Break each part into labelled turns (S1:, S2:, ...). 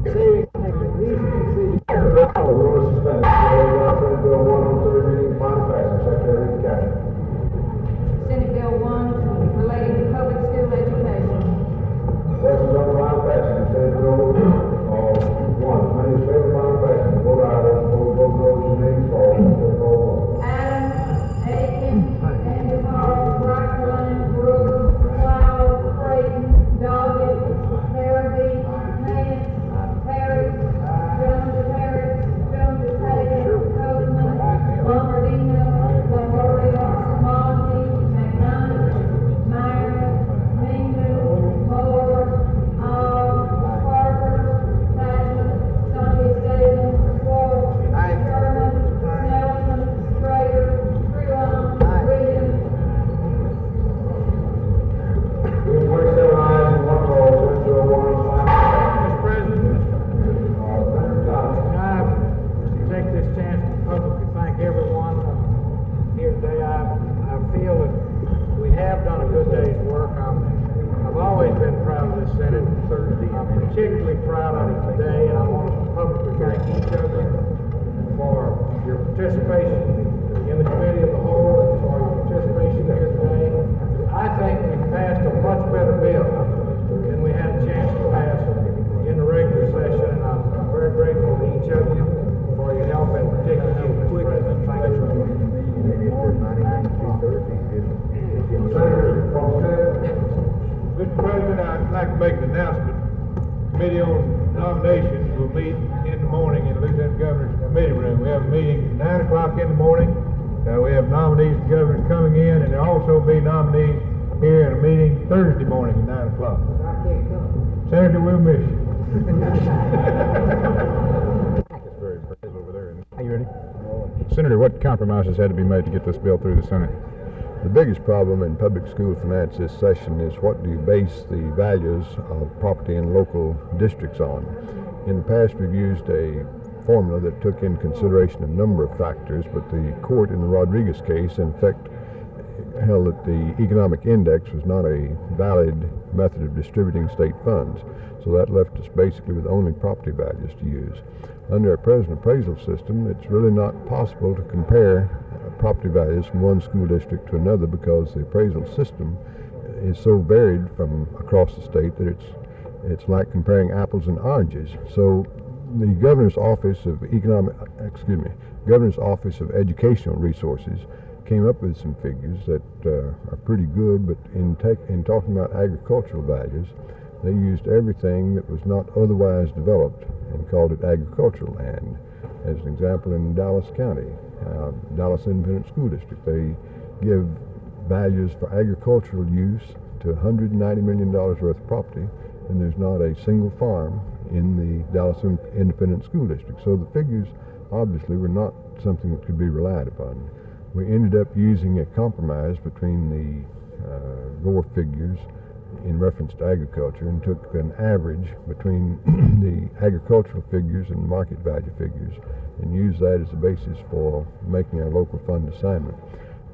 S1: Savings make it easy to see.
S2: Senate Bill 1 on third reading, final passage. Secretary of the Cabinet.
S3: Senate Bill 1 relating to public school education.
S2: Questions on the final passage. Senate Bill 1. Many in favor of final passage. Vote aye. Those opposed, vote no. Your names called.
S3: Adams, Aiken, Vandermark, Brocklin, Brooks, Flower, Creighton, Doggett, Farabee, Nance, Harris, Jones, Taylor, Coleman, Lombardino, Longoria, Monty, McKnight, Meyer, Mingo, Moore, Parker, Patton, Sonny Salem, Ward, Sherman, Nelson, Schrader, Freelon, Williams.
S2: Being 27 ayes and 1 no, Senate Bill 1 on final passage.
S1: Mr. President,
S2: Senator Johnson.
S1: I take this chance to publicly thank everyone here today. I feel that we have done a good day's work. I've always been proud of this Senate. I'm particularly proud of it today, and I want to publicly thank each of you for your participation in the committee of the whole and for your participation here today. I think we've passed a much better bill than we had a chance to pass in the regular session, and I'm very grateful to each of you for your help, and particularly you, Mr. President. Thank you very much.
S2: Senator from Senate.
S4: Mr. President, I'd like to make an announcement. Committee on Nominations will meet in the morning in the Lieutenant Governor's committee room. We have a meeting at 9 o'clock in the morning. We have nominees and governors coming in, and there will also be nominees here in a meeting Thursday morning at 9 o'clock.
S1: I can't come.
S4: Senator, we'll miss you.
S5: Are you ready? Senator, what compromises had to be made to get this bill through the Senate?
S6: The biggest problem in public school finance this session is what do you base the values of property in local districts on. In the past, we've used a formula that took in consideration a number of factors, but the court in the Rodriguez case, in fact, held that the economic index was not a valid method of distributing state funds. So that left us basically with only property values to use. Under our present appraisal system, it's really not possible to compare property values from one school district to another because the appraisal system is so varied from across the state that it's like comparing apples and oranges. So the Governor's Office of Governor's Office of Educational Resources came up with some figures that are pretty good, but in talking about agricultural values, they used everything that was not otherwise developed and called it agricultural land. As an example, in Dallas County, Dallas Independent School District, they give values for agricultural use to $190 million worth of property, and there's not a single farm in the Dallas Independent School District. So the figures obviously were not something that could be relied upon. We ended up using a compromise between the Gore figures in reference to agriculture and took an average between the agricultural figures and market value figures and used that as the basis for making our local fund assignment.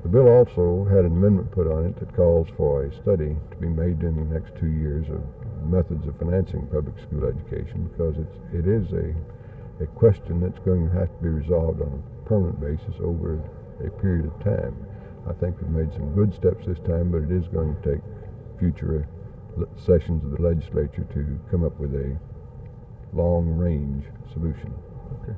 S6: The bill also had an amendment put on it that calls for a study to be made in the next 2 years of methods of financing public school education, because it is a question that's going to have to be resolved on a permanent basis over a period of time. I think we've made some good steps this time, but it is going to take future sessions of the legislature to come up with a long-range solution.
S5: Okay.